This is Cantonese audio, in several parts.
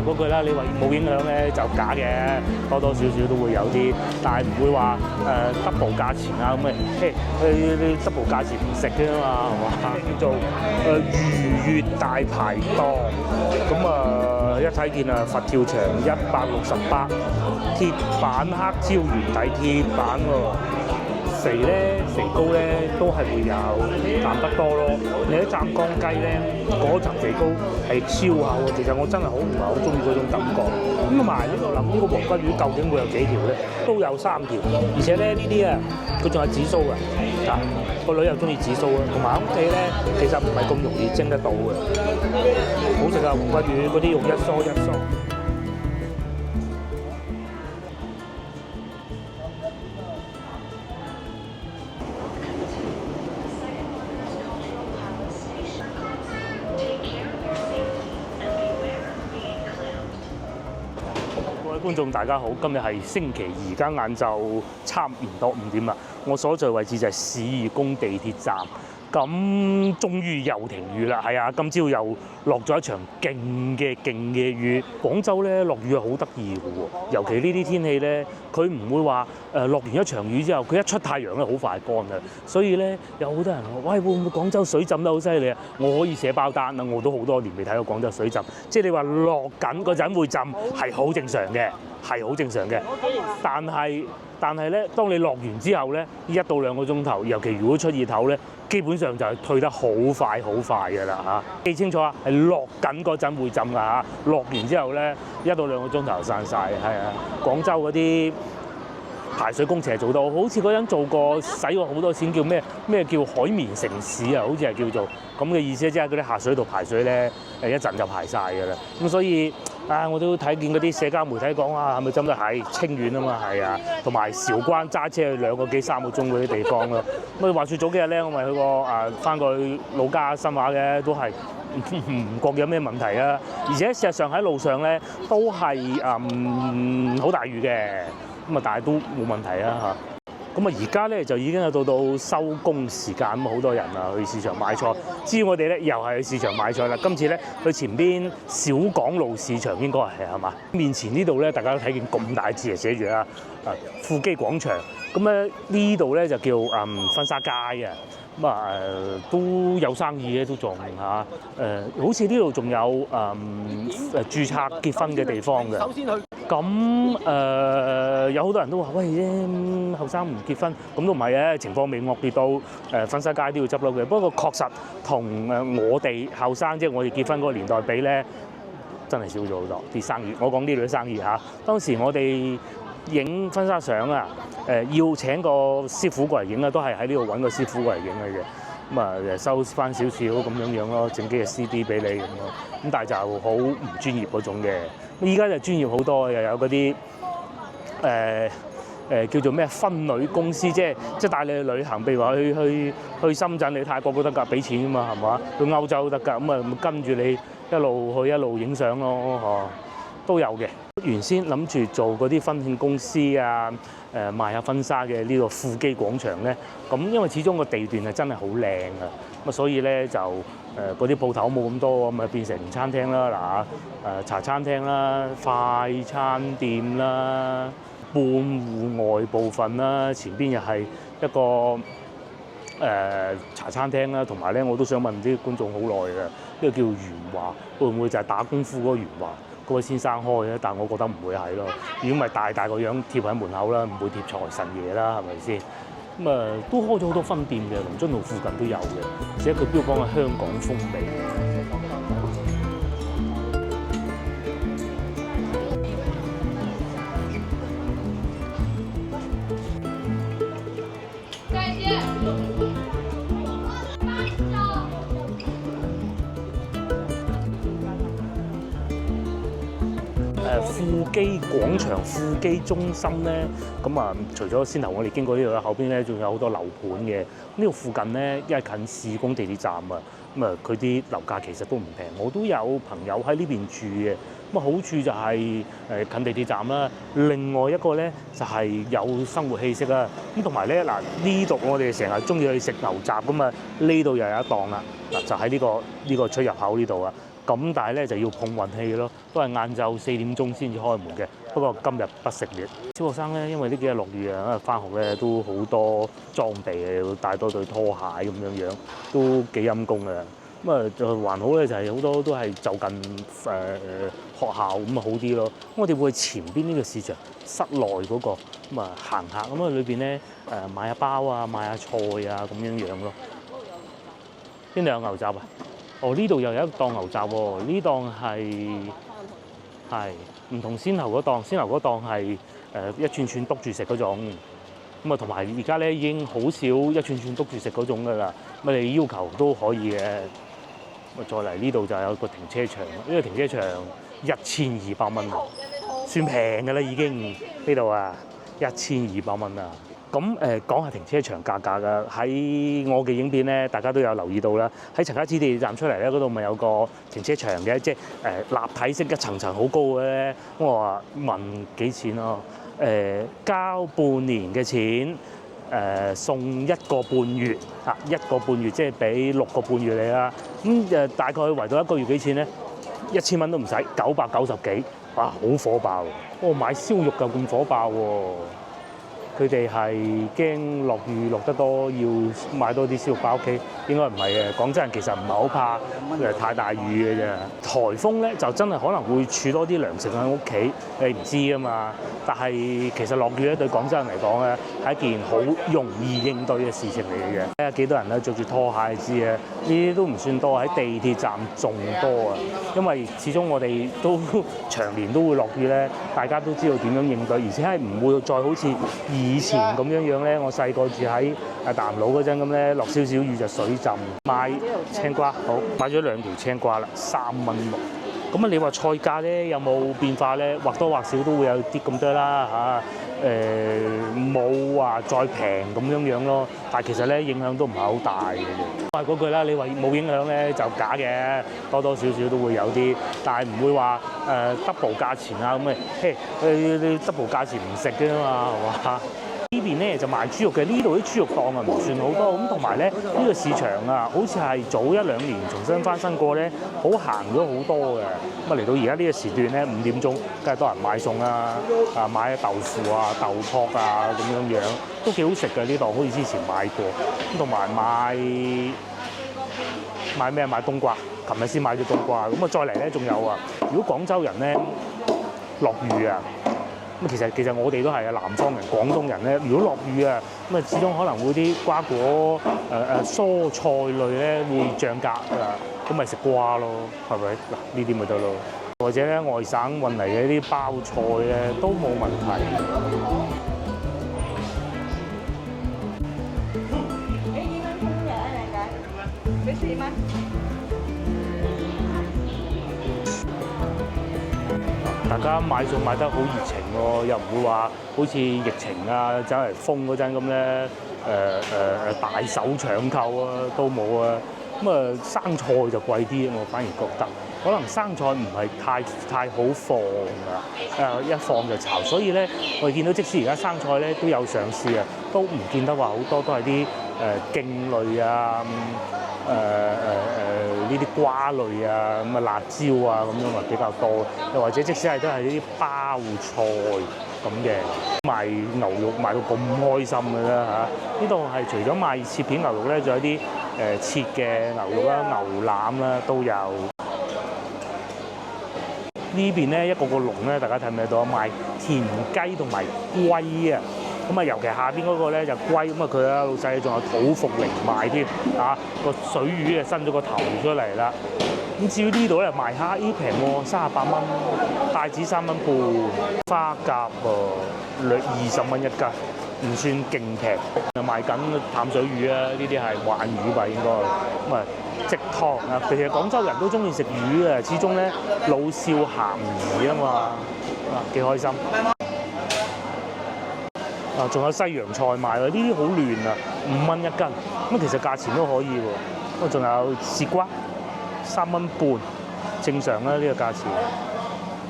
嗰句啦，你話冇影響咧就假嘅，多多少少都會有啲，但係唔會話double 價錢啊咁嘅，你 double 價錢唔食嘅嘛，係嘛？叫做愉悅大排檔，咁一睇見啊佛跳牆168，鐵板黑椒魚底鐵板喎。肥咧肥膏咧都係會有，但不多咯。你一湛江雞咧嗰層肥膏係超厚，其實我真係唔係好中意嗰種感覺。咁同埋呢個諗呢個黃骨魚究竟會有幾條咧？都有3條，而且咧呢啲啊佢仲有紫蘇嘅，個女又中意紫蘇啊。同埋屋企咧其實唔係咁容易蒸得到嘅，好食啊黃骨魚嗰啲用一梳一梳。觀眾大家好，今日係星期2，而家晏晝差唔多5點啦。我所在位置就係市義宮地鐵站。咁終於又停雨啦，係啊！今朝又落咗一場勁嘅雨。廣州咧落雨係好得意嘅喎，尤其呢啲天氣咧，佢唔會話落完一場雨之後，佢一出太陽咧好快乾嘅。所以咧有好多人話：喂，會唔會廣州水浸得好犀利啊？我可以寫包單啦，我都好多年未睇過廣州水浸。即係你話落緊嗰陣會浸係好正常嘅，係好正常嘅。但係咧，當你落完之後咧，1到2個鐘頭，尤其如果出熱頭咧，基本上就係退得好快㗎啦嚇！記清楚啊，係落緊嗰陣會浸㗎嚇，落完之後咧1到2個鐘頭散晒。係啊！廣州嗰啲排水工程係做到，好似嗰陣做過使過好多錢，叫咩叫海綿城市啊，好似係叫做咁嘅意思，即係嗰啲下水道排水咧一陣就排晒㗎啦。咁所以我都睇見嗰啲社交媒體講係咪浸得係清遠啊嘛，係啊，同埋韶關揸車去2個幾3個鐘嗰啲地方咯。咁話說早幾日咧，我咪去過翻過去老家新華嘅，都係唔覺有咩問題啊。而且事實上喺路上咧都係好大雨嘅，咁但係都冇問題啊嚇。咁而家咧就已經係到收工時間，咁好多人去市場買菜。至於我哋咧又係去市場買菜啦。今次咧去前邊小港路市場應該係嘛？面前呢度咧大家都睇見咁大字寫住啦，富基廣場。咁咧呢度咧就叫婚紗街啊。咁都有生意嘅，都仲嚇好似呢度仲有註冊結婚嘅地方嘅。咁有好多人都話：喂，後生唔結婚，咁都唔係嘅，情況未惡劣到婚紗街都要執笠嘅。不過確實同我哋後生，即係我哋結婚嗰個年代比咧，真係少咗好多啲生意。我講呢類生意嚇，當時我哋影婚紗相啊，要請個師傅過嚟影啊，都係喺呢度揾個師傅過嚟影嘅啫。咁收翻少少咁樣咯，整幾個 CD 俾你咁咯。咁但係就好唔專業嗰種嘅。依家就專業好多，又有嗰啲叫做咩婚旅公司，即係帶你去旅行，譬如話去深圳、去泰國都得㗎，俾錢㗎嘛，係嘛？去歐洲都得㗎，咁跟住你一路去一路影相咯，都有嘅。原先諗住做嗰啲婚慶公司啊，賣下婚紗嘅呢個富基廣場咧，咁因為始終個地段係真係好靚啊，咁所以咧就嗰啲鋪頭冇咁多，咁變成餐廳啦，茶餐廳啦、快餐店啦、半戶外部分啦，前邊又係一個茶餐廳啦，同埋咧我都想問啲觀眾好耐嘅，呢個叫元華，會唔會就係打功夫嗰個元華嗰位先生開嘅？但係我覺得唔會係咯，如果唔係大個樣貼喺門口啦，唔會貼財神爺啦，係咪先？咁都開咗好多分店嘅，龍津路附近都有嘅，而且佢標榜係香港風味。富基廣場、富基中心咧，咁除咗先頭我哋經過呢度，後邊咧仲有好多樓盤嘅。呢度附近咧，因為近市工地鐵站啊，佢啲樓價其實都唔平。我都有朋友喺呢邊住嘅，好處就係近地鐵站啦。另外一個咧就係有生活氣息啦。咁同埋咧呢度我哋成日中意去食牛雜咁啊，呢度又有一檔啦。就喺呢個出入口呢度啊。咁但係咧就要碰運氣咯，都係晏晝4點鐘先至開門嘅。不過今日不食列。小學生咧，因為呢幾日落雨啊，翻學咧都好多裝備，要帶多對拖鞋咁樣樣，都幾陰功嘅。咁啊就還好咧，就係好多都係就近學校咁啊好啲咯。我哋會去前邊呢個市場室內嗰個咁啊行下，咁啊裏邊咧買下包啊，買下菜啊咁樣樣咯。邊度有牛雜啊？哦，呢度又有一檔牛雜喎，呢檔係唔同先頭嗰檔，先頭嗰檔係一串串篤住食嗰種。咁啊，同埋而家咧已經好少一串串篤住食嗰種㗎啦。咁你要求都可以嘅。再嚟呢度就有個停車場，呢個停車場1200蚊啊，算平㗎啦已經。呢度啊1200蚊啊。咁講下停車場價格㗎，喺我嘅影片咧，大家都有留意到啦。喺陳家祠地鐵站出嚟咧，嗰度咪有個停車場嘅，即係立體式一層層好高嘅咧。咁我話問幾錢咯？交半年嘅錢，送1個半月嚇，1個半月即係俾6個半月你啦。咁大概圍到1個月幾錢咧？1000蚊都唔使，990幾，哇！好火爆！買燒肉就咁火爆喎。佢哋係驚落雨落得多，要買多啲燒肉包屋企。應該唔係嘅，廣州人其實唔係好怕太大雨嘅啫。颱風咧就真係可能會儲多啲糧食喺屋企，你唔知啊嘛。但係其實落雨咧對廣州人嚟講咧係一件好容易應對嘅事情嚟嘅。睇下幾多人咧着住拖鞋知啊？呢啲都唔算多，喺地鐵站仲多啊。因為始終我哋都長年都會落雨咧，大家都知道點樣應對，而且係唔會再好似以前咁樣樣咧，我細個住喺大南路嗰陣咁咧，落少少雨就水浸。買青瓜，好，買咗2條青瓜啦，3蚊6。咁啊，你話菜價咧有冇變化咧？或多或少都會有啲咁多啦嚇。冇話再平咁樣樣咯，但係其實咧影響都唔係好大嘅啫。都係嗰句啦，你話冇影響咧就假嘅，多多少少都會有啲，但係唔會話double 價錢啊咁嘅。你 double 價錢唔食嘅嘛，係嘛？呢邊咧就賣豬肉嘅，呢度啲豬肉檔啊唔算好多，咁同埋咧呢個市場啊，好似係早1-2年重新翻新過咧，好行咗好多嘅。咁啊嚟到而家呢個時段咧5點鐘，梗係多人買餸啦，買豆腐啊、豆卜啊咁樣樣，都幾好食嘅呢檔，好似之前買過。咁同埋買咩？買冬瓜，琴日先買咗冬瓜。咁啊再嚟咧仲有啊，如果廣州人咧落雨啊〜咁其實我哋都係啊，南方人、廣東人咧，如果落雨啊，咁啊始終可能會啲瓜果、蔬菜類咧會漲價啊，咁咪食瓜咯，係咪？嗱呢啲咪得咯，或者咧外省運嚟嘅啲包菜咧都冇問題。俾4蚊。大家買餸買得好熱情喎，又唔會話好似疫情啊走嚟封嗰陣咁咧，大手搶購啊都冇啊。咁啊生菜就貴啲，我反而覺得可能生菜唔係太好放啊，一放就炒。所以咧我哋見到即使而家生菜咧都有上市啊，都唔見得話好多，都係啲莖類啊。呢啲瓜類啊，咁啊辣椒啊，咁樣啊比較多。又或者即使係都係啲包菜咁嘅，賣牛肉賣到咁開心嘅啦嚇。呢度係除咗賣切片牛肉咧，仲有啲切嘅牛肉啦、牛腩啦都有。呢邊咧一個籠咧，大家睇唔睇到啊？賣田雞同埋龜啊！咁啊，尤其下邊嗰個咧就龜，咁啊佢啊老細仲有土茯苓賣添，個水魚啊伸咗個頭出嚟啦。咁至於呢度咧賣蝦，咦平喎，38蚊，帶子3蚊半，花甲喎20蚊一斤，唔算勁平。賣緊淡水魚啊，呢啲係鯇魚吧應該。咁啊即湯啊，其實廣州人都中意食魚啊，始終咧老少咸宜啊嘛，幾開心。仲有西洋菜賣喎，呢啲好亂啊，5蚊一斤，咁其實價錢都可以喎。仲有絲瓜3蚊半，正常啦呢個價錢。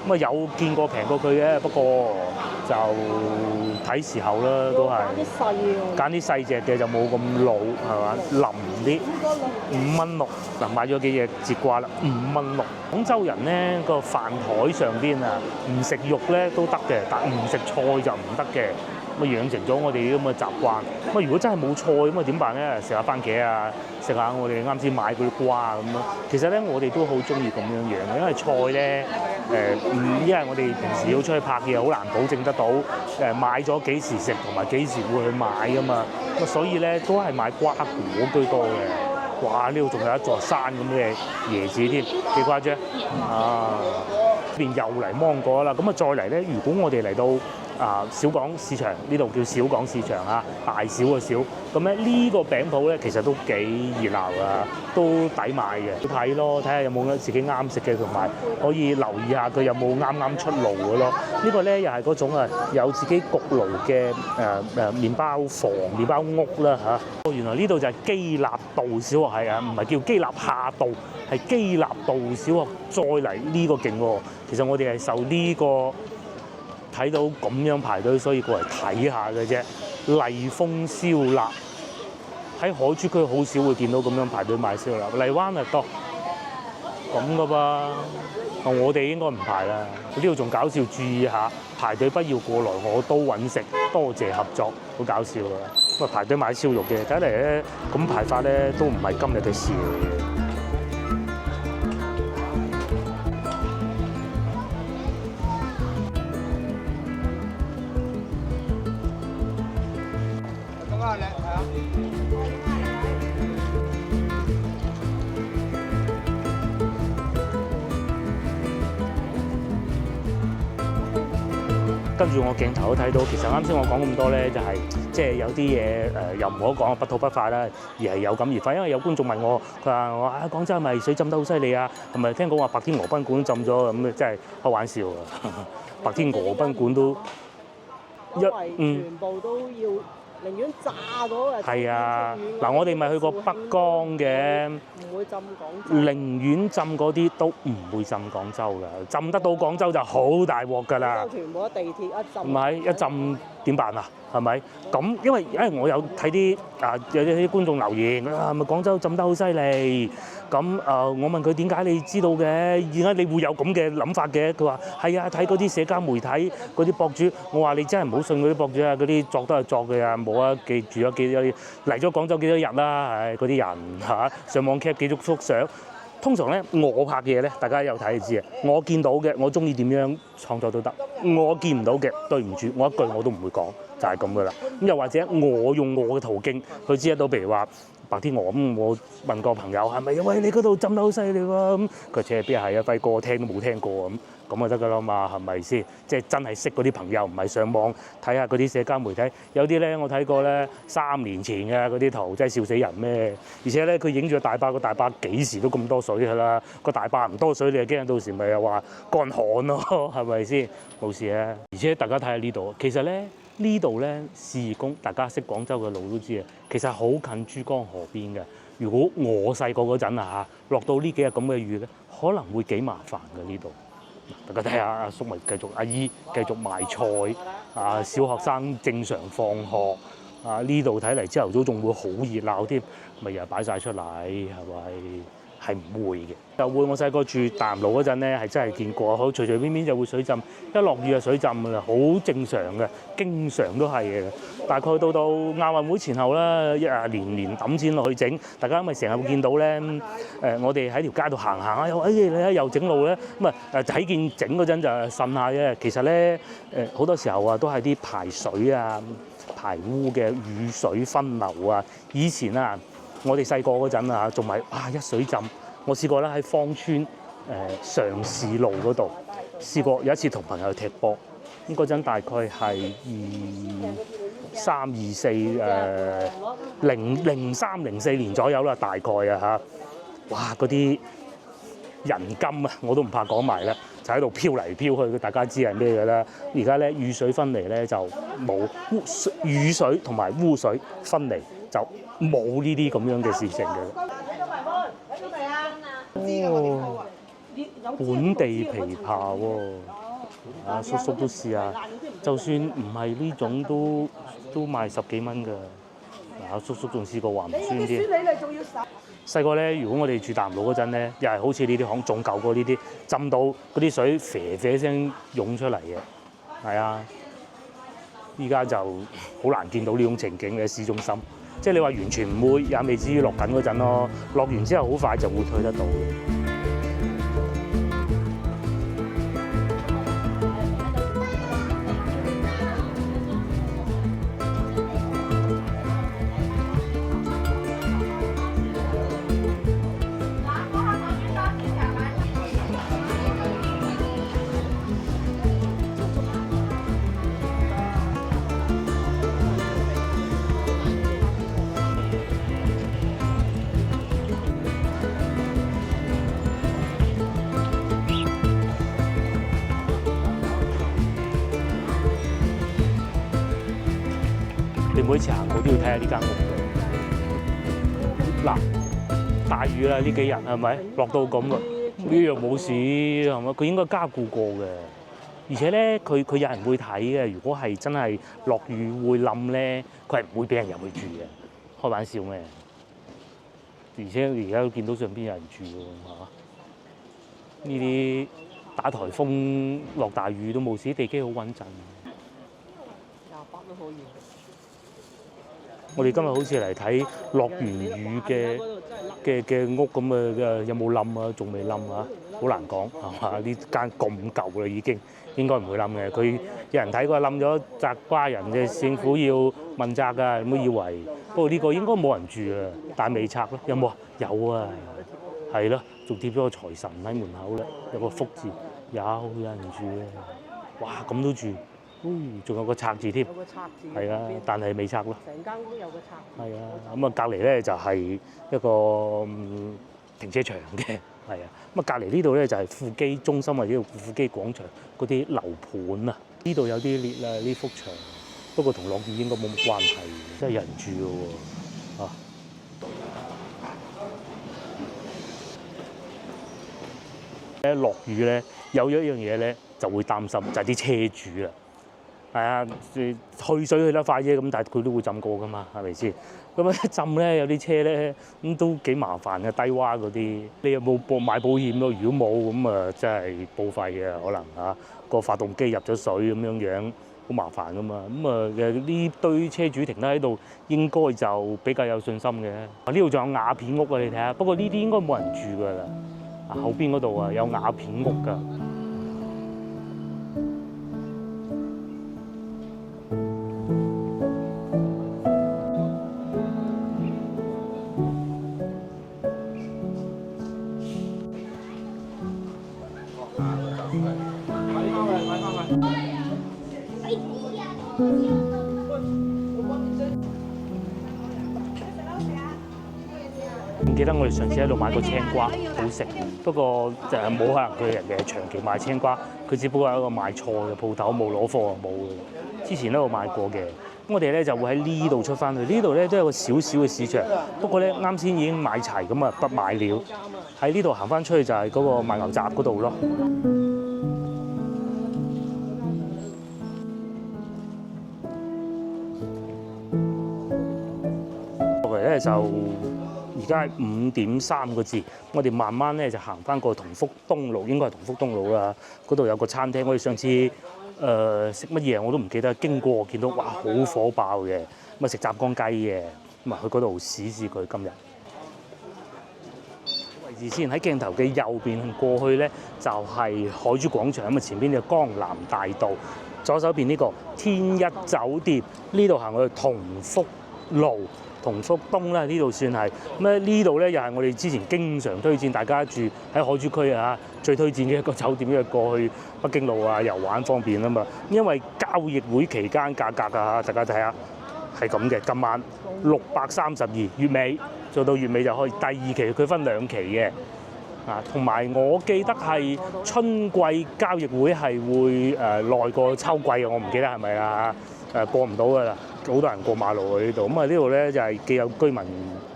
咁啊有見過平過佢嘅，不過就睇時候啦，都係揀啲細隻嘅就冇咁老係嘛，腍啲。5蚊6嗱，買咗幾隻節瓜啦，5蚊6。廣州人咧個飯台上邊啊，唔食肉咧都得嘅，但唔食菜就唔得嘅。咁啊養成咗我哋咁嘅習慣。咁啊如果真係冇菜咁啊點辦咧？食下番茄啊，食下我哋啱先買嗰啲瓜啊咁咯。其實咧我哋都好中意咁樣養嘅，因為菜咧因為我哋平時要出去拍嘢，好難保證得到買咗幾時食同埋幾時會去買噶嘛。咁所以咧都係買瓜果居多嘅。哇！呢度仲有一座山咁嘅椰子添，幾誇張啊！呢邊又嚟芒果啦，咁啊再嚟咧，如果我哋嚟到小港市場，呢度叫小港市場啊，大小嘅小，咁咧呢個餅鋪咧其實都幾熱鬧啊，都抵買嘅。睇咯，睇下有冇自己啱食嘅，同埋可以留意下佢有冇啱啱出爐嘅咯。呢個咧又係嗰種有自己焗爐嘅麵包房、麵包屋啦嚇。原來呢度就係基立道小學係啊，唔係叫基立夏道，係基立道小學。再嚟呢個勁喎，其實我哋係受呢個睇到咁樣排隊，所以過嚟睇下嘅啫。麗豐燒臘喺海珠區好少會見到咁樣排隊買燒臘，荔灣啊多咁噶噃。我哋應該唔排啦。呢度仲搞笑，注意下排隊不要過來我都揾食，多謝合作，好搞笑啊！咁啊排隊買燒肉嘅，睇嚟咧咁排法咧都唔係今日嘅事嚟嘅。跟住我鏡頭都睇到，其實啱先我講咁多咧，就係即係有啲嘢又唔好講不吐不快啦，而係有感而發。因為有觀眾問我，佢話我廣州係咪水浸得好犀利啊？係咪聽講話白天鵝賓館浸咗咁？真係開玩笑啊！白天鵝賓館都全部都要寧願炸咗嘅。係啊，嗱我哋咪去過北江嘅，唔會浸廣州。寧願浸嗰啲都唔會浸廣州㗎，浸得到廣州就好大鑊㗎啦。全部地鐵一浸。唔係一浸點辦啊？係咪？咁因為我有睇啲有啲觀眾留言係咪廣州浸得好犀利？咁我問佢點解你知道嘅？點解你會有咁嘅諗法嘅？佢話係啊，睇嗰啲社交媒體嗰啲博主。我話你真係唔好信嗰啲博主啊，嗰啲作都係作嘅啊，冇啊，記住咗幾多嚟咗廣州幾多日啦？唉，嗰啲人嚇上網 cap 幾幅幅相。通常咧，我拍嘅嘢咧，大家有睇就知啊。我見到嘅，我中意點樣創作都得；我見唔到嘅，對唔住，我一句我都唔會講，就係咁噶啦。咁又或者我用我嘅途徑去知得到，譬如話白天鵝咁，我問個朋友係咪？喂，你嗰度浸得好犀利喎！咁佢扯邊係啊？輝哥聽都冇聽過咁就得噶啦嘛，係咪先？即係真係識嗰啲朋友，唔係上網睇下嗰啲社交媒體。有啲咧，我睇過咧3年前嘅嗰啲圖，真係笑死人咩？而且咧，佢影住個大壩，個大壩幾時都咁多水㗎啦。個大壩唔多水，你就驚到時咪又話乾旱咯，係咪先？冇事啊！而且大家睇下呢度，其實咧呢度咧市義宮，大家識廣州嘅路都知啊，其實好近珠江河邊嘅。如果我細個嗰陣落到呢幾日咁嘅雨咧，可能會幾麻煩嘅呢度。大家睇下阿叔咪繼續，阿姨繼續賣菜，小學生正常放學，呢度睇嚟朝頭早仲會好熱鬧添，咪又擺晒出嚟，係咪？係唔會嘅。就會我細個住大南路嗰陣咧，係真係見過，好隨隨便便就會水浸，一落雨就水浸㗎啦，好正常嘅，經常都係嘅。大概到亞運會前後啦，年抌錢落去整，大家咪成日會見到咧。我哋喺條街度行下，你睇又整路咧，咁睇見整嗰陣就呻下啫。其實咧好多時候都係啲排水排污嘅雨水分流啊。以前我哋細個嗰陣仲係一水浸。我試過咧喺芳村上士路嗰度試過有一次同朋友踢波，咁嗰陣大概係0304年左右啦，大概哇嗰啲人金我都唔怕講埋啦，就喺度飄嚟飄去，大家知係咩㗎啦。而家咧雨水分離咧就冇雨水同埋污水分離就冇呢啲咁樣嘅事情嘅。本地琵琶喎，啊叔叔都試下，就算唔係呢種都賣10幾蚊㗎。嗱，叔叔仲試過話唔酸添。細個咧，如果我哋住大陸嗰陣咧，又係好似呢啲巷仲舊過呢啲，浸到嗰啲水啡啡聲湧出嚟嘅，係啊。依家就好難見到呢種情景嘅市中心，即係你話完全唔會，也未至於落緊嗰陣咯。落完之後好快就會退得到。你每次行過都要睇下呢間屋嘅。嗱，大雨啦呢幾日係咪落到咁啦？呢樣冇事係咪？佢應該加固過嘅。而且咧，佢有人會睇嘅。如果係真係落雨會冧咧，佢係唔會俾人入去住嘅。開玩笑咩？而且而家都見到上邊有人住喎，係嘛？呢啲打颱風落大雨都冇事，地基好穩陣。28都可以。我哋今日好似嚟睇落完雨嘅屋咁啊，有冇冧啊？仲未冧啊？好難講係嘛？呢間咁舊啦已經，應該唔會冧嘅。佢有人睇過冧咗，責瓜人嘅政府要問責㗎，有冇以為？不過呢個應該冇人住啊，但係未拆咯。有冇啊？有啊，係咯，仲貼咗個財神喺門口咧，有個福字，有人住啊！哇，咁都住。仲有個拆字添，有個拆字，係啊，但係未拆咯。成間屋有個拆字。係啊，咁啊隔離咧就係一個停車場嘅，係啊。咁啊隔離呢度咧就係富基中心或者叫富基廣場嗰啲樓盤啊。呢度有啲裂啦，呢幅牆，不過同落雨應該冇乜關係，真係有人住嘅喎，啊！咧落雨咧，有一樣嘢咧就會擔心，就係啲車主啦。係啊，去水去得快啫，咁但係佢都會浸過噶嘛，係咪先？咁啊一浸咧，有啲車咧咁都幾麻煩嘅，低窪嗰啲。你有冇買保險咯？如果冇咁啊，真係報廢嘅可能嚇。個發動機入咗水咁樣，好麻煩噶嘛。咁啊呢堆車主停得喺度，應該就比較有信心嘅。呢度仲有瓦片屋啊，你睇下。不過呢啲應該冇人住㗎啦。啊後邊嗰度啊有瓦片屋㗎。唔記得我哋上次喺度買過青瓜，好食。不過就係冇可能佢人哋係長期賣青瓜，佢只不過係一個賣菜嘅鋪頭，冇攞貨就冇嘅。之前都有買過嘅。我哋咧就會喺呢度出翻去，呢度咧都有個小小嘅市場。不過咧啱先已經買齊，咁啊不買了。喺呢度行翻出去就係嗰個賣牛雜嗰度咯。落嚟咧就而家係5點3個字，我哋慢慢咧就行翻過同福東路，應該係同福東路啦。嗰度有個餐廳，我哋上次食乜嘢我都唔記得，經過見到哇好火爆嘅，咁啊食雜乾雞嘅，咁啊去嗰度試試佢今日。位置先喺鏡頭嘅右邊過去咧，就係海珠廣場，咁啊前邊就江南大道，左手邊呢個天一酒店，呢度行去同福路。同福東啦，呢度算係咁咧。呢度咧又係我哋之前經常推薦大家住喺海珠區啊，最推薦嘅一個酒店，因為過去北京路啊遊玩方便啊嘛。因為交易會期間價格啊，大家睇下係咁嘅。今晚632，月尾做到月尾就可以。第二期佢分2期嘅，同埋我記得係春季交易會係會耐過秋季嘅，我唔記得係咪啦過唔到㗎啦，好多人過馬路去呢度。咁啊呢度咧就係既有居民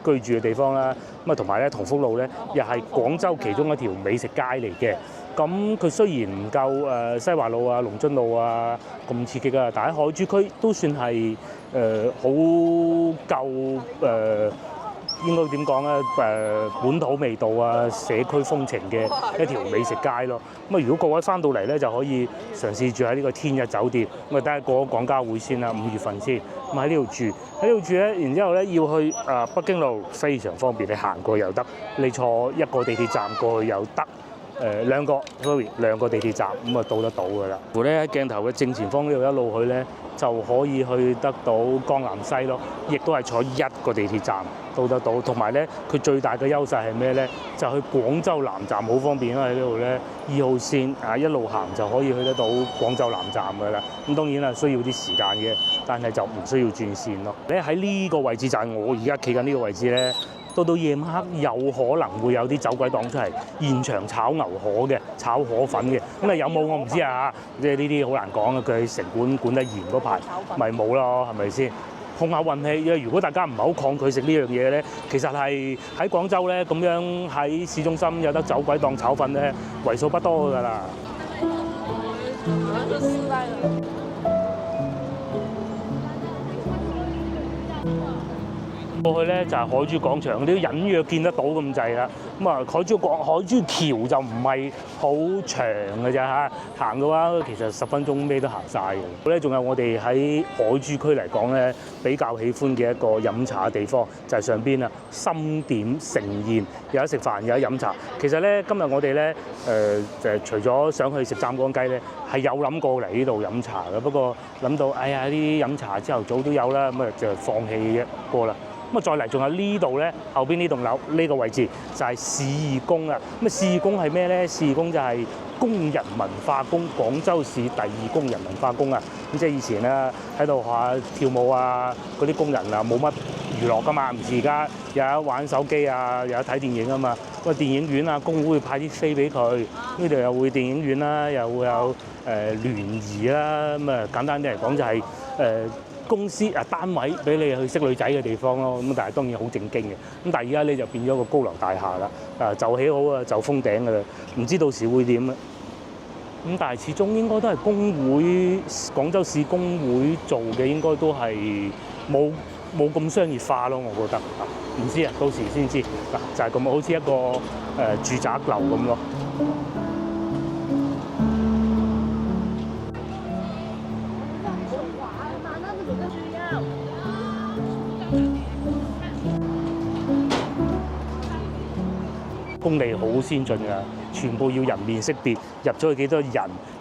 居住嘅地方啦，咁啊同埋咧同福路咧又係廣州其中一條美食街嚟嘅。咁佢雖然唔夠西華路啊、龍津路啊咁刺激啊，但喺海珠區都算係好夠應該點講咧？本土味道啊，社區風情嘅一條美食街咯。咁啊，如果各位翻到嚟咧，就可以嘗試住喺呢個天一酒店。咁啊，等下過咗廣交會先啦，5月份先。咁喺呢度住，喺呢度住咧，然之後咧要去北京路非常方便，你行過又得，你坐一個地鐵站過去又得。兩個地鐵站咁啊到得到㗎啦。如果咧喺鏡頭嘅正前方呢度一路去咧，就可以去得到江南西咯，亦都係坐一個地鐵站到得到。同埋咧，佢最大嘅優勢係咩咧？就去廣州南站好方便，因為喺呢度咧2號線一路行就可以去得到廣州南站㗎啦。咁當然啦，需要啲時間嘅，但係就唔需要轉線咯。你喺呢個位置就係我而家企緊呢個位置咧。到夜晚黑有可能會有啲走鬼檔出嚟，現場炒牛河嘅、炒河粉嘅，咁啊有冇我唔知啊，即係呢啲好難講啊，佢城管得嚴嗰排，咪冇咯，係咪先？碰下運氣，因為如果大家唔係好抗拒食呢樣嘢咧，其實係喺廣州咧咁樣喺市中心有得走鬼檔炒粉咧，為數不多㗎啦。過去咧就係海珠廣場，你都隱約見得到咁滯啦。咁啊，海珠橋就唔係好長嘅啫嚇，行嘅話其實10分鐘咩都行晒嘅。咧仲有我哋喺海珠區嚟講咧，比較喜歡嘅一個飲茶嘅地方就係上邊啊，心點盛宴，有得食飯，有得飲茶。其實咧今日我哋咧就除咗想去食湛江雞咧，係有諗過嚟呢度飲茶嘅。不過諗到哎呀呢啲飲茶朝頭早都有啦，咁啊就放棄過啦。咁啊，再嚟仲有呢度咧，後邊呢棟樓呢個位置就係市義宮啊。咁啊，市義宮係咩咧？市義宮就係工人文化宮，廣州市第2工人文化宮啊。咁即係以前咧喺度學下跳舞啊，嗰啲工人啊冇乜娛樂噶嘛，唔似而家有得玩手機啊，有得睇電影啊嘛。咁啊，電影院啊，工會派啲飛俾佢，呢度又會電影院啦，又會有聯誼啦。咁啊，簡單啲嚟講就係公司單位俾你去識女仔嘅地方咯，咁但係當然好正經嘅。咁但係而家咧就變咗個高樓大廈啦，就起好啊，就封頂㗎啦，唔知到時會點啊？咁但係始終應該都係工會，廣州市工會做嘅應該都係冇咁商業化咯，我覺得唔知啊，到時先知嗱，就係咁，好似一個住宅樓咁咯。工地好先進㗎，全部要人面識別，入咗去幾多人，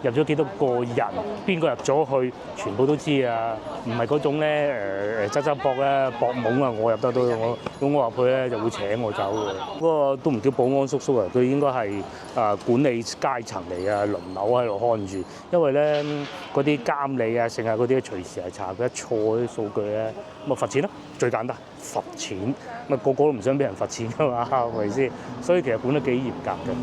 入咗幾多個人，邊個入咗去，全部都知啊！唔係嗰種咧側搏咧搏懵啊！我入得到我入去咧就會請我走嘅。嗰個都唔叫保安叔叔啊，佢應該係管理階層嚟啊，輪流喺度看住。因為咧嗰啲監理啊，剩下嗰啲隨時係查佢一錯啲數據咧，咁啊罰錢咯，最簡單罰錢。咁啊個個都唔想俾人罰錢㗎嘛，係咪先？所以其實管得幾嚴格嘅。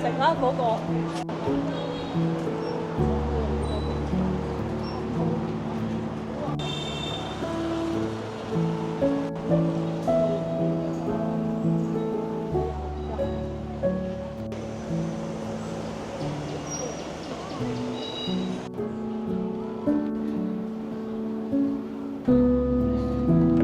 食啦嗰個。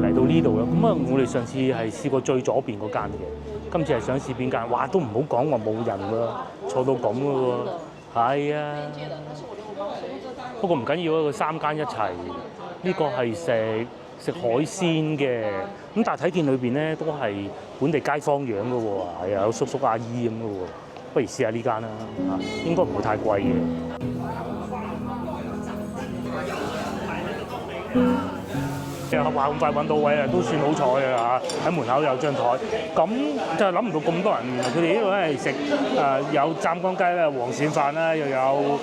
嚟到呢度啦，咁啊，我哋上次係試過最左邊嗰間嘅，今次係想試邊間？哇，都唔好講話冇人喎，坐到咁嘅喎，係啊。不過唔緊要啊，佢3間一齊，呢個係食海鮮嘅，咁但係睇見裏邊咧都係本地街坊樣嘅喎，係啊，有叔叔阿姨咁嘅喎，不如試下呢間啦，應該唔會太貴嘅。話咁快揾到位啊，都算好彩㗎啦嚇！喺門口有張台，咁就諗唔到咁多人。原來佢哋呢度咧係食有湛江雞啦、黃鱔飯啦，又有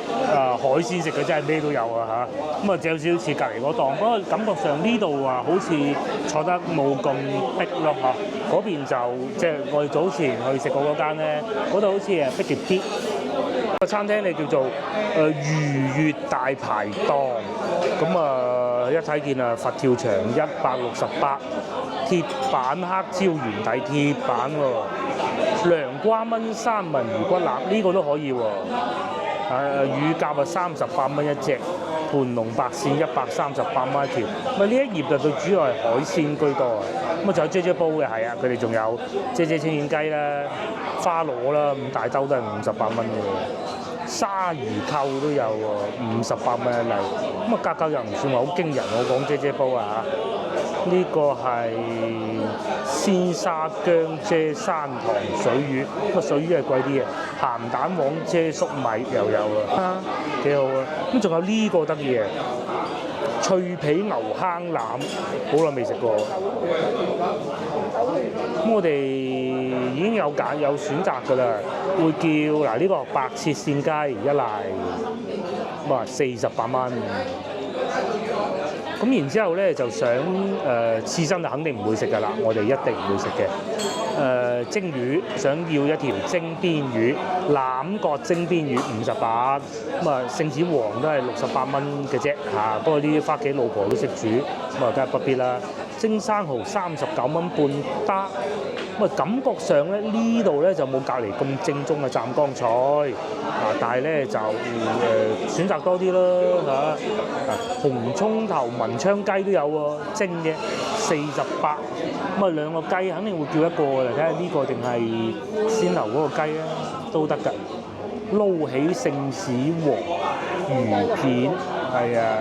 海鮮食嘅，真係咩都有啊嚇！咁啊，有少少似隔離嗰檔，不過感覺上呢度啊，好似坐得冇咁逼咯嚇。嗰邊就即係我哋早前去食過嗰間咧，嗰度好似係逼極啲。個餐廳你叫做愉悅大排檔，咁一睇見啊佛跳牆168，鐵板黑椒圓底鐵板喎，涼瓜炆三文魚骨腩呢個都可以喎，乳鴿38蚊一隻，盤龍白鱔138蚊一條，呢一頁就最主要係海鮮居多啊，咁仲有啫啫煲嘅係啊，佢哋仲有啫啫清遠雞啦、花螺啦，5大兜都係58蚊嘅喎，鯊魚扣都有喎，58蚊一例，價格又唔算話好驚人，我講啫啫煲啊嚇，呢個係鮮沙薑啫山塘水魚，水魚係貴啲嘅，鹹蛋黃啫粟米又有啊，幾好啊，咁仲有呢個得意嘅脆皮牛坑腩，好耐未食過。咁我哋已經有選擇㗎啦，會叫呢個白切線雞一例，48蚊。咁然之後咧就想刺身就肯定唔會食㗎啦，我哋一定唔會食嘅。蒸魚想要一條蒸邊魚，欖角蒸邊魚58，聖子王都係68蚊嘅啫嚇。不過呢啲返屋企老婆都識煮，梗係不必啦。蒸生蠔39蚊半打，感覺上咧呢度咧就冇隔離咁正宗嘅湛江菜，但係咧就選擇多啲咯嚇。紅葱頭文昌雞都有喎，蒸嘅48，兩個雞肯定會叫一個㗎啦，睇下呢個定係先流嗰個雞啊，都得㗎。撈起聖子王魚片，係啊，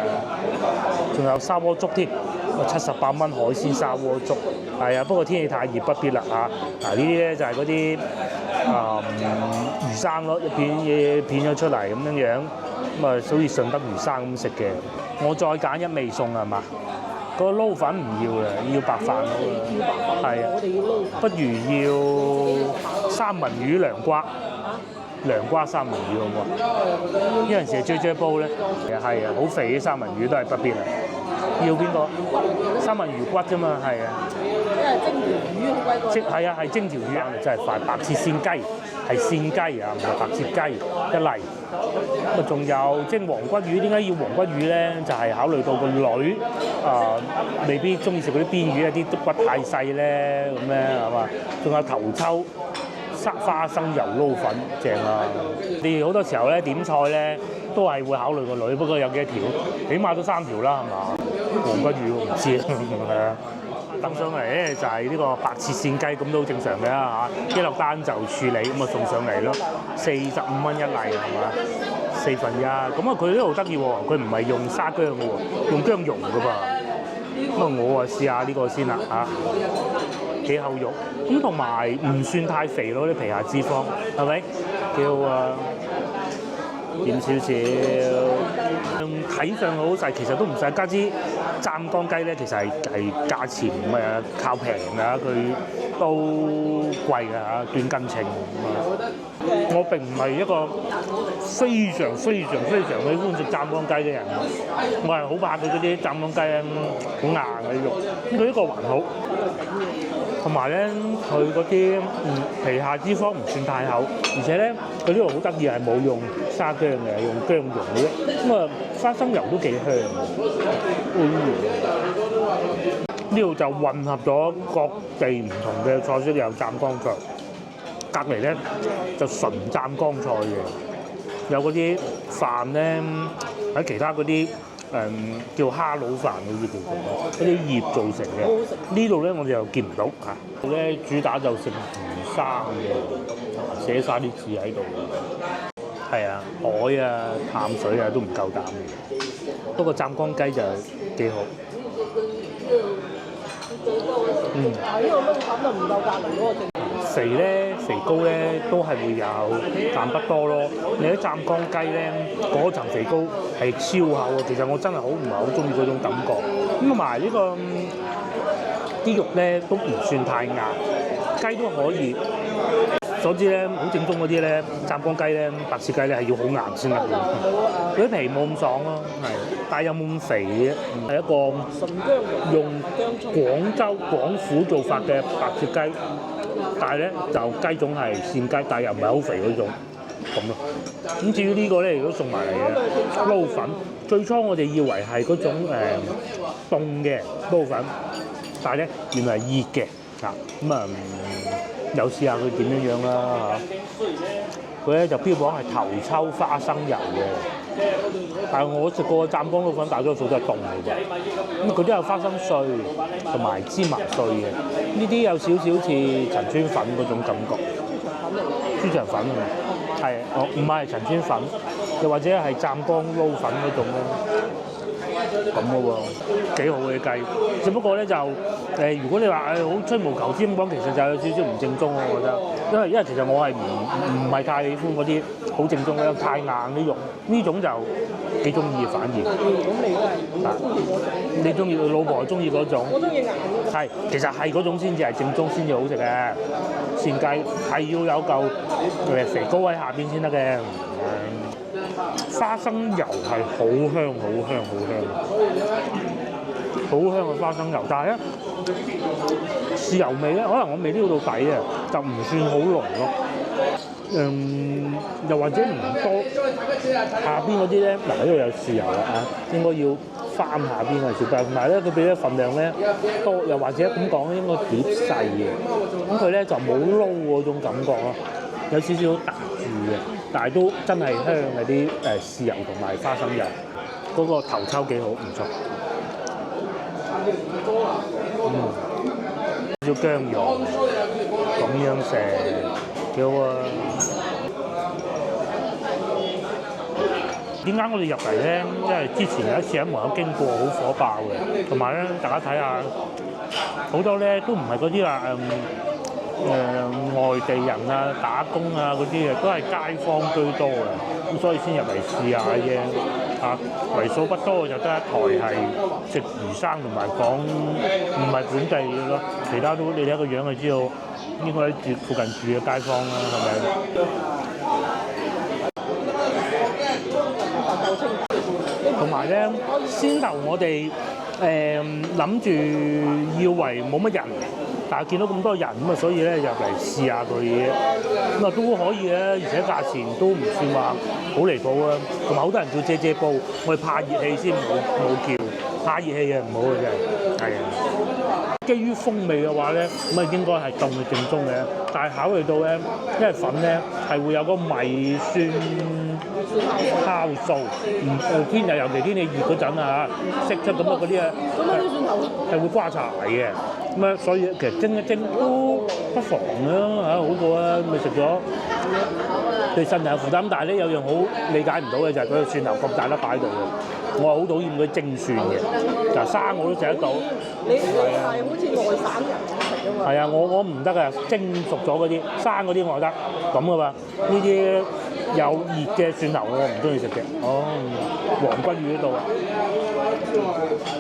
仲有砂鍋粥添，78蚊海鮮砂鍋粥，係啊，不過天氣太熱不必啦嚇。呢啲咧就係嗰啲魚生咯，一片嘢片咗出嚟咁樣，好似順德魚生咁食嘅。我再揀一味餸係嘛？個撈粉唔要啦，要白飯好啦。係啊，不如要三文魚涼瓜三文魚好唔好啊？有陣時係啫煲咧，係啊，好肥嘅三文魚都係不必啦。要邊個？三文魚骨啫嘛，係啊。因為蒸條魚好鬼貴。係啊，係蒸條魚啊，真係快！白切鮮雞係鮮雞啊，唔係白切雞一例。仲有蒸黃骨魚，點解要黃骨魚咧？就係考慮到個女未必中意食嗰啲邊魚，啲骨太細咧，咁咧係嘛？仲有頭抽。花生油撈粉正啊！你好多時候咧點菜咧都係會考慮個女，不過有幾多條？起碼都3條啦，係嘛？黃骨魚我唔知係啊。登上嚟咧就係呢個白切線雞，咁都好正常嘅嚇。一落單就處理，咁送上嚟咯，45蚊一例係嘛？1/4，咁佢呢度得意喎，佢唔係用沙薑嘅喎，用薑蓉嘅噃。我試下呢個先啦嚇。幾厚肉，咁同埋唔算太肥咯，啲皮下脂肪係咪？幾好啊！點少少，睇上好細，其實都唔使加之湛江雞咧，其實係價錢靠平㗎，佢都貴㗎嚇，斷斤稱。我並唔係一個非常喜歡食湛江雞嘅人，我係好怕佢嗰啲湛江雞好硬嘅肉，咁佢呢個還好。同埋咧，佢嗰啲皮下脂肪唔算太厚，而且咧佢呢度好得意係冇用沙薑嘅，用薑蓉嘅，花生油都幾香。呢度就混合咗各地唔同嘅菜式，有湛江菜，隔離咧就純湛江菜嘅，有嗰啲飯咧喺其他嗰啲。叫蝦佬飯好似叫做，嗰啲葉做成嘅。呢度咧我哋又見唔到嚇。咧主打就食魚生嘅，寫晒啲字喺度嘅。係啊，海啊、淡水啊都唔夠膽嘅。不過湛江雞就幾好。呢個撈粉就唔夠隔離嗰個正。肥咧、肥膏咧都係會有，但不多咯。你啲湛江雞咧，嗰層肥膏係超厚啊！其實我真係唔係好中意嗰種感覺。咁同埋呢個啲肉咧都唔算太硬，雞都可以。所知咧，好正宗嗰啲咧，湛江雞咧、白切雞咧係要好硬先得嘅。佢啲皮冇咁爽咯，係，但係有冇咁肥嘅？係一個用廣州廣府做法嘅白切雞，但係咧就雞種係鮮雞，但係又唔係好肥嗰種咁咯。咁至於呢個咧，如果送埋嚟嘅撈粉，最初我哋以為係嗰種凍嘅撈粉，但係咧原來係熱嘅啊咁啊。又試下佢點樣樣啦嚇，佢咧就標榜係頭抽花生油嘅，但係我食過湛江撈粉大多數都係凍嘅啫。咁佢都有花生碎同埋芝麻碎嘅，呢啲有少少似陳村粉嗰種感覺。豬腸粉啊，係唔係陳村粉，又或者係湛江撈粉嗰種咯。咁嘅喎，幾好嘅雞，只不過咧就如果你話好吹毛求疵咁講，其實就有少少唔正宗咯，我覺得，因為其實我係唔係太喜歡嗰啲好正宗嘅太硬啲肉，呢種就幾中意反而。咁你都係中意嗰種？你中意，你老婆係中意嗰種？我中意硬嘅。係，其實係嗰種先至係正宗，先至好食嘅。鮮雞係要有嚿肥膏喺下邊先得嘅。花生油係好香嘅花生油，但係咧豉油味咧，可能我未撩到底啊，就唔算好濃咯。又或者唔多，下邊嗰啲咧，嗱呢度有豉油啦啊，應該要翻下邊嘅少，但係咧佢俾啲份量咧多，又或者咁講應該碟細嘅，咁佢咧就冇撈嗰種感覺咯，有少少突住嘅。但係都真係香嘅啲豉油同埋花生油，嗰個頭抽幾好，唔錯。少薑蓉咁樣食幾好啊！點解我哋入嚟咧？因為之前有一次喺門口經過，好火爆嘅，同埋咧大家睇下好多咧都唔係嗰啲話外地人啊、打工啊嗰啲嘅，都係街坊居多嘅，咁所以先入嚟試下啫。啊，為數不多就得一台係食魚生同埋講唔係本地嘅咯，其他都你睇個樣就知道應該喺附近住嘅街坊啦，係咪？同埋咧，先頭我哋諗住以為冇乜人。但係見到咁多人咁啊，所以咧入嚟試下佢嘅，咁啊都可以嘅，而且價錢都唔算話好離譜啊。同埋好多人叫姐煲，我哋怕熱氣先冇叫，怕熱氣嘅唔好嘅真係，係啊。基於風味嘅話咧，咁啊應該係凍嘅正宗嘅，但係考慮到咧，因為粉咧係會有個米酸酵素，尤其天氣熱嗰陣啊，釋出咁啊嗰啲啊，係會瓜柴嘅。咁啊，所以其實蒸一蒸都不妨啦嚇，好過啊，咪食咗對身體有負擔。但係咧有樣好理解唔到嘅就係佢個蒜頭咁大粒擺喺度嘅，我係好討厭佢蒸蒜嘅。嗱生我都食得到，你係好似外省人咁食㗎嘛？係啊，我唔得㗎，蒸熟咗嗰啲，生嗰啲我得咁㗎嘛。呢啲有熱嘅蒜頭我唔中意食嘅。哦，黃骨魚嗰度啊。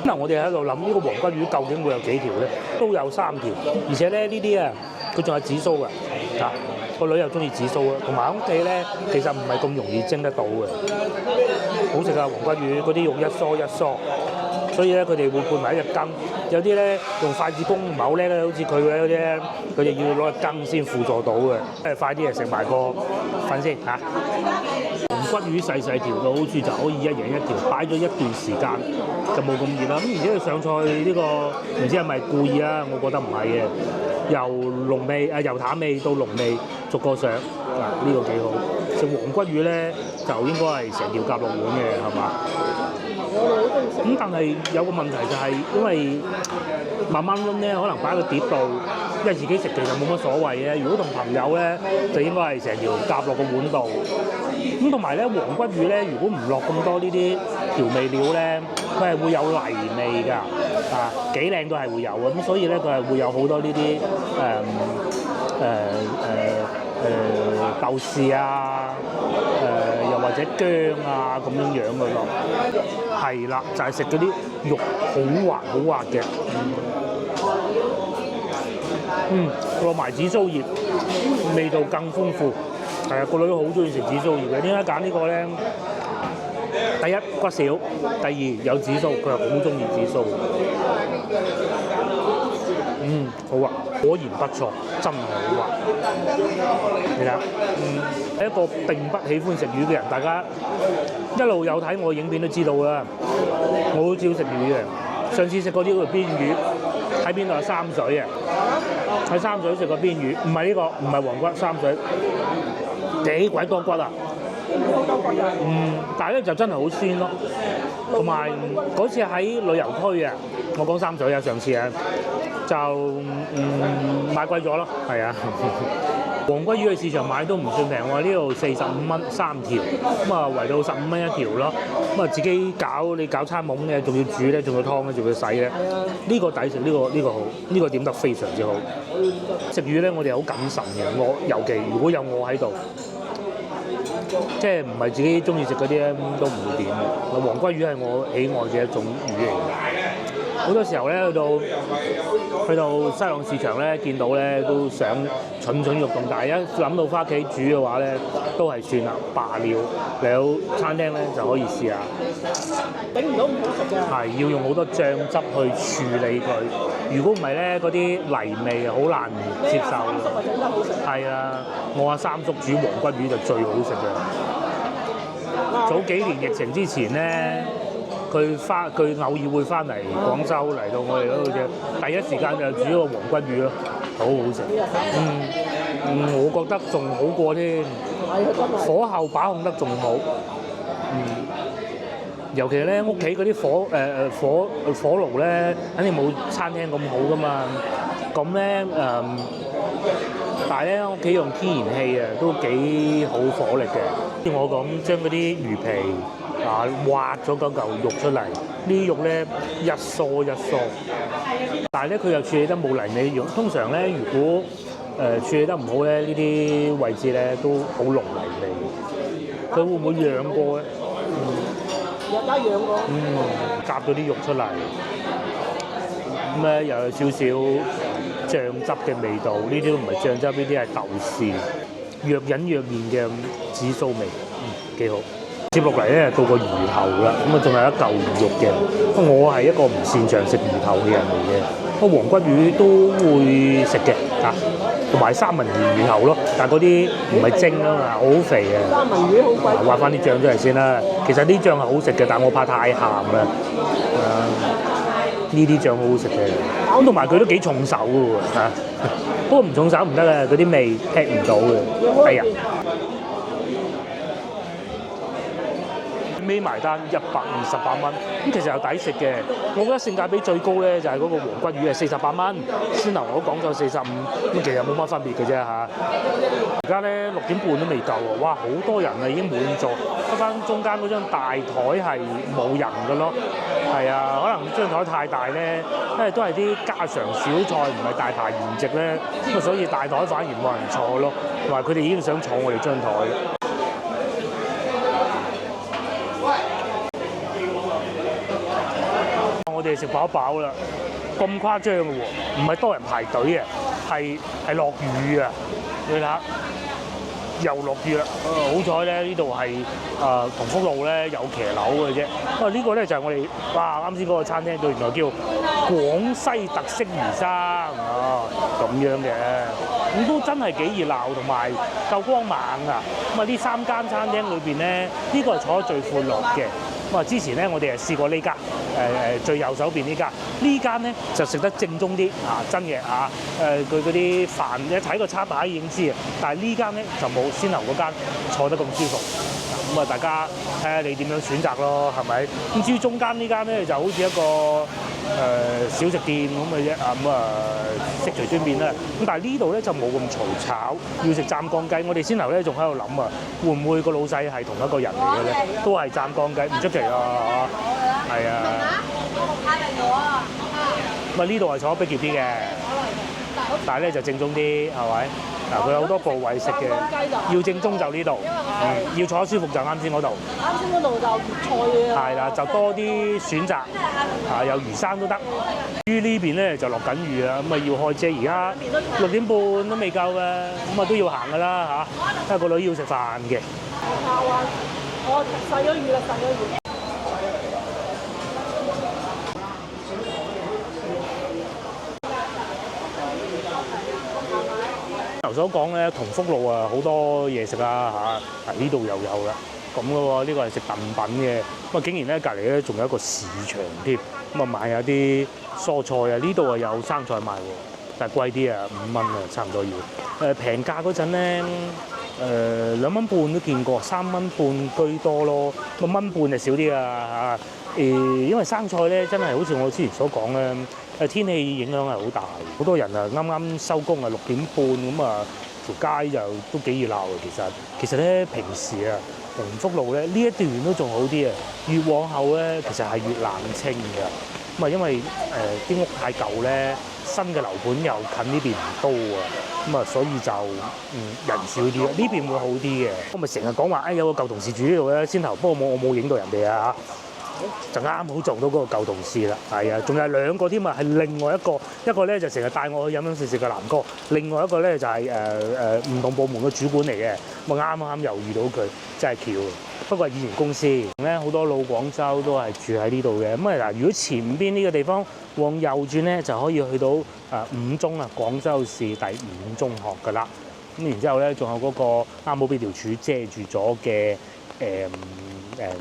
嗱，我哋喺度諗呢個黃骨魚究竟會有幾條咧？都有3條，而且咧呢啲啊，佢仲有紫蘇㗎，啊個女又中意紫蘇啊，同埋屋企咧其實唔係咁容易蒸得到嘅，好食啊黃骨魚嗰啲肉一梳一梳，所以咧佢哋會配埋一隻羹，有啲咧用筷子工唔係好叻咧，好似佢嗰啲咧，佢哋要攞隻羹先輔助到嘅，快啲嚟食埋個粉先嚇。黃骨魚細細條到，好似就可以一人一條，擺咗一段時間就冇咁熱啦。咁而且佢上菜呢個唔知係咪故意啊？我覺得唔係嘅，由濃味由淡味到濃味逐個上嗱，呢個幾好。食黃骨魚咧就應該係成條夾落碗嘅，係嘛？咁但係有個問題就係因為慢慢燜咧，可能擺喺個碟度，因為自己食其實冇乜所謂嘅。如果同朋友咧，就應該係成條夾落個碗度。咁同埋咧，黃骨魚咧，如果唔落咁多呢啲調味料咧，佢係會有泥味㗎，幾靚都係會有嘅。咁所以咧，佢係會有好多呢啲豆豉啊，又或者薑啊咁樣樣嘅咯。係啦，就係食嗰啲肉好滑嘅。落埋紫蘇葉，味道更豐富。係啊，個女好中意食紫蘇葉嘅。點解揀呢個咧？第一骨少，第二有紫蘇，佢係好中意紫蘇。好滑，果然不錯，真係好滑。你睇下，係一個並不喜歡食魚嘅人，大家一路有睇我影片都知道啦。我好少食魚嘅，上次食過呢個邊魚，喺邊度啊？三水啊，喺三水食過邊魚，唔係呢個，唔係黃骨，三水幾鬼多骨啊！但係咧就真係好鮮咯，同埋嗰次喺旅遊區啊，我講三水啊，上次啊就買貴咗咯，係啊。黃骨魚去市場買都唔算平喎，呢度45蚊3條，咁啊圍到15蚊一條咯。咁啊自己搞，你搞餐懵嘅，仲要煮咧，仲要湯咧，仲要洗咧。呢個抵食，呢個好，呢個點得非常之好。食魚咧，我哋好謹慎嘅，我尤其如果有我喺度。即係唔係自己中意食嗰啲咧，都唔會點嘅。黃骨魚係我喜愛嘅一種魚嚟嘅。好多時候咧，去到西朗市場咧，見到咧都想蠢蠢欲動，但係一諗到翻屋企煮嘅話咧，都係算啦，罷了。嚟到餐廳咧就可以試下。整唔到唔好食㗎。係要用好多醬汁去處理佢。如果唔係咧，嗰啲泥味好難接受。三叔整得好食。係啊，我阿三叔煮黃骨魚就最好食嘅。早幾年疫情之前咧。佢偶爾會翻嚟廣州嚟到我哋嗰度嘅，第一時間就煮個黃骨魚咯，好好食。我覺得仲好過添，火候把控得仲好。尤其咧屋企嗰啲火爐咧，肯定冇餐廳咁好噶嘛。咁咧但係咧屋企用天然氣啊，都幾好火力嘅。我講將嗰啲魚皮。挖咗嗰嚿肉出嚟，呢啲肉咧一梳一梳，但係咧佢又處理得冇泥味肉。通常咧，如果處理得唔好咧，呢啲位置咧都好濃泥味。佢會唔會養過咧？有得養過。夾咗啲肉出嚟，咁咧又有少少醬汁嘅味道。呢啲都唔係醬汁，呢啲係豆豉，若隱若現嘅紫蘇味，幾好。接落嚟咧到個魚頭啦，咁啊仲有一嚿魚肉嘅。我係一個唔擅長食魚頭嘅人嚟嘅，不過黃骨魚都會食嘅嚇，同埋三文魚頭咯，但係嗰啲唔係蒸啊嘛，好肥嘅。三文魚好貴。畫翻啲醬出嚟先啦，其實啲醬係好食嘅，但係我怕太鹹啦。呢啲醬好好食嘅，咁同埋佢都幾重手嘅喎嚇，不過唔重手唔得嘅，嗰啲味吃唔到嘅。係啊。尾埋單128蚊，咁其實又抵食嘅。我覺得性價比最高咧就係嗰個黃骨魚係48蚊，先頭我講咗45，咁其實冇乜分別嘅啫嚇。而家咧6點半都未夠喎，哇！好多人啊，已經滿座，得翻中間嗰張大台係冇人嘅咯。係啊，可能張台太大咧，因為都係啲家常小菜，唔係大排筵席咧，咁啊所以大台反而冇人坐咯，同埋佢哋已經想坐我哋張台。我哋食飽飽啦，咁誇張嘅喎，唔係多人排隊啊，係落雨啊！你睇下，又落雨啦。好彩咧，呢度係同福路咧有騎樓嘅啫。呢個咧就係我哋啱先嗰個餐廳，佢原來叫廣西特色魚生咁樣嘅，咁都真係幾熱鬧，同埋夠光猛啊！咁啊，呢3間餐廳裏邊咧，呢個係坐得最闊落嘅。之前咧我哋係試過呢間，最右手邊呢間咧就食得正宗啲真嘅佢嗰啲飯一睇個餐牌已經知啊，但係呢間咧就冇先頭嗰間坐得咁舒服。咁大家睇下你點樣選擇咯，係咪？咁至於中間呢間咧就好似一個小食店咁嘅啫，悉隨尊便啦。咁但係呢度咧就冇咁嘈吵，要食湛江雞。我哋先頭咧仲喺度諗會唔會個老細係同一個人嚟嘅咧？都係湛江雞，唔出奇啊！係啊。呢度係坐得逼傑啲嘅。但係咧就正宗啲，係咪？嗱，佢有好多部位食嘅，要正宗就呢度，要坐得舒服就啱先嗰度。啱先嗰度就粵菜嘅。係啦，就多啲選擇，有魚生都得。於呢邊咧就落緊雨啦，咁啊要開遮，而家6點半都未夠嘅，咁啊都要行㗎啦嚇，因為個女要食飯嘅。下灣，我細咗雨啦，細咗雨。頭所講咧，同福路啊好多嘢食啊嚇，呢度又有啦，咁嘅喎，呢個係食燉品嘅，咁啊竟然咧隔離咧仲有一個市場添，咁啊買下啲蔬菜啊，呢度啊有生菜賣喎，但係貴啲啊，5蚊啊，差唔多要。平價嗰陣咧，2蚊半都見過，3蚊半居多咯，1蚊半就少啲啊嚇。因為生菜咧真係好似我之前所講咧。天氣影響係好大，好多人啊啱啱收工啊6點半咁啊，條街就都幾熱鬧嘅。其實咧平時啊，鴻福路咧呢一段都仲好啲啊，越往後咧其實係越冷清嘅。咁啊因為啲屋太舊咧，新嘅樓盤又近呢邊唔多啊，咁啊所以就人少啲啊，呢邊會好啲嘅。我咪成日講話有個舊同事住呢度咧，先頭，不過我冇影到人哋啊嚇。就啱好撞到嗰個舊同事啦，係啊，仲有2個添啊，係另外一個咧就成日帶我去飲食嘅南哥，另外一個咧就係唔同部門嘅主管嚟嘅，咁啊啱又遇到佢，真係巧。不過係以前公司咧，好多老廣州都係住喺呢度嘅。咁啊嗱，如果前邊呢個地方往右轉咧，就可以去到5中啊，廣州市第5中學噶啦。咁然之後咧，仲有嗰個啱好俾條柱遮住咗嘅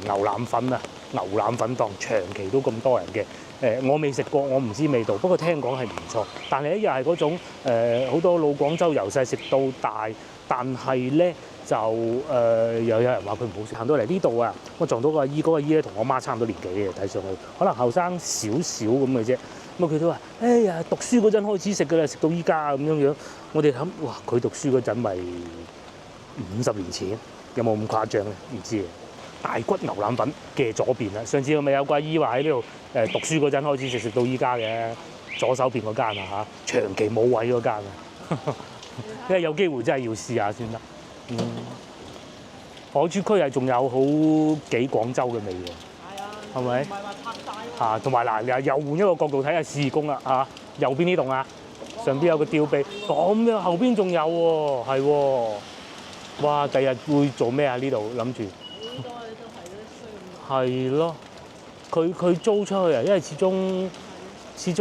牛腩粉啊！牛腩粉檔長期都咁多人嘅，我未食過，我唔知味道，不過聽講係唔錯。但係咧又係嗰種好多老廣州由細食到大，但係咧就又有人話佢唔好食。行到嚟呢度啊，我撞到個阿姨，嗰個阿姨咧同我媽差唔多年紀嘅，睇上去可能後生少少咁嘅啫。咁佢都話：哎呀，讀書嗰陣開始食㗎啦，食到依家咁樣樣。我哋諗，哇！佢讀書嗰陣咪50年前，有冇咁誇張咧？唔知啊。大骨牛腩粉嘅左邊啦，上次我咪有個阿姨話喺呢度讀書嗰陣開始食到依家嘅，左手邊嗰間啊嚇，長期冇位嗰間啊，因為有機會真係要試下先得。海珠區係仲有好幾廣州嘅味喎，係啊，係咪？唔係話拆曬嚇，同埋嗱又換一個角度睇下市義宮啦嚇，右邊呢棟啊，上邊有個吊臂，咁樣後邊仲有喎，係喎，哇！第日會做咩啊？呢度諗住。係咯，佢租出去啊，因為始終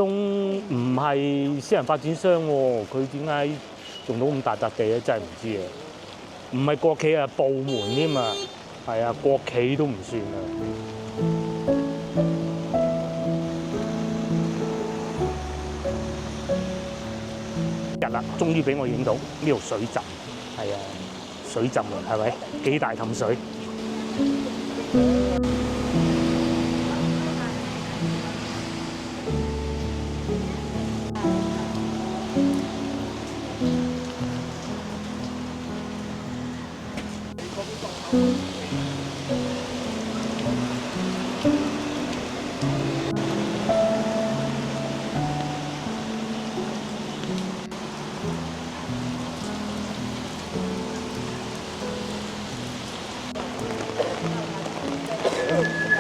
唔係私人發展商喎，佢點解用到咁大笪地咧？真係唔知啊！唔係國企啊，部門添啊，係啊，國企都唔算啊。日啦，終於俾我影到呢度水浸，係啊，水浸啊，係咪？幾大氹水？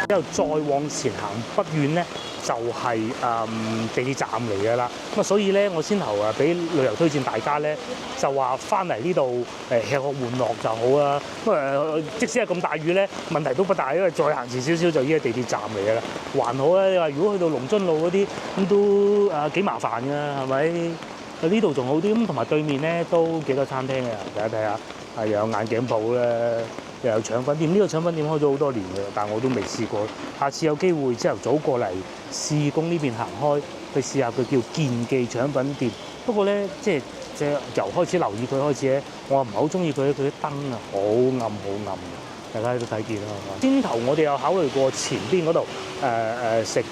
之後再往前行不遠咧，就係地鐵站嚟㗎啦。咁啊，所以咧，我先頭啊俾旅遊推薦大家咧，就話翻嚟呢度吃喝玩樂就好啦。咁即使係咁大雨咧，問題都不大，因為再行前少少就依個地鐵站嚟㗎啦，還好啦。你話如果去到龍津路嗰啲咁都幾麻煩㗎，係咪？呢度仲好啲，咁同埋對面咧都幾多餐廳嘅，大家睇下，係有眼鏡鋪咧。又有腸粉店，呢個腸粉店開咗好多年嘅，但我都未試過。下次有機會朝頭早過嚟市義宮呢邊行開，去試下佢叫健記腸粉店。不過咧，即係由開始留意佢開始咧，我唔係好中意佢啲燈啊，好暗好暗嘅，大家都睇見啦。先頭我哋有考慮過前邊嗰度食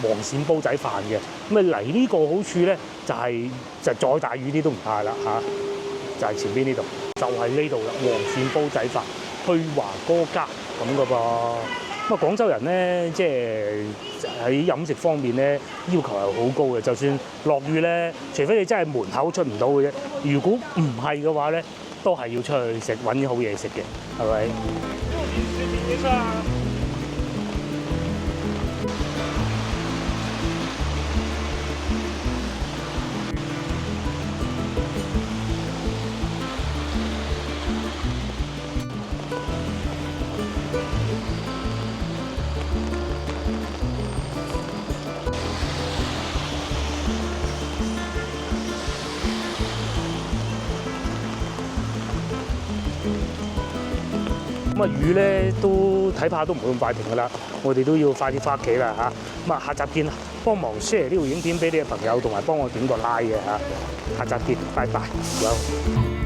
黃鱔煲仔飯嘅，咁啊嚟呢個好處咧就係再大雨啲都唔怕啦嚇，就係前邊呢度，就係呢度啦，黃鱔煲仔飯。去華哥家咁嘅噃，咁咁啊，廣州人咧，即係喺飲食方面咧，要求係好高嘅。就算落雨咧，除非你真係門口出唔到嘅啫。如果唔係嘅話咧，都係要出去食揾啲好嘢食嘅，係咪？咁啊雨咧都睇怕都唔會咁快停㗎啦，我哋都要快啲翻屋企啦嚇。咁啊下集見啦，幫忙 share 呢條影片俾你嘅朋友，同埋幫我點個 like 嘅嚇。下集見，拜拜。有。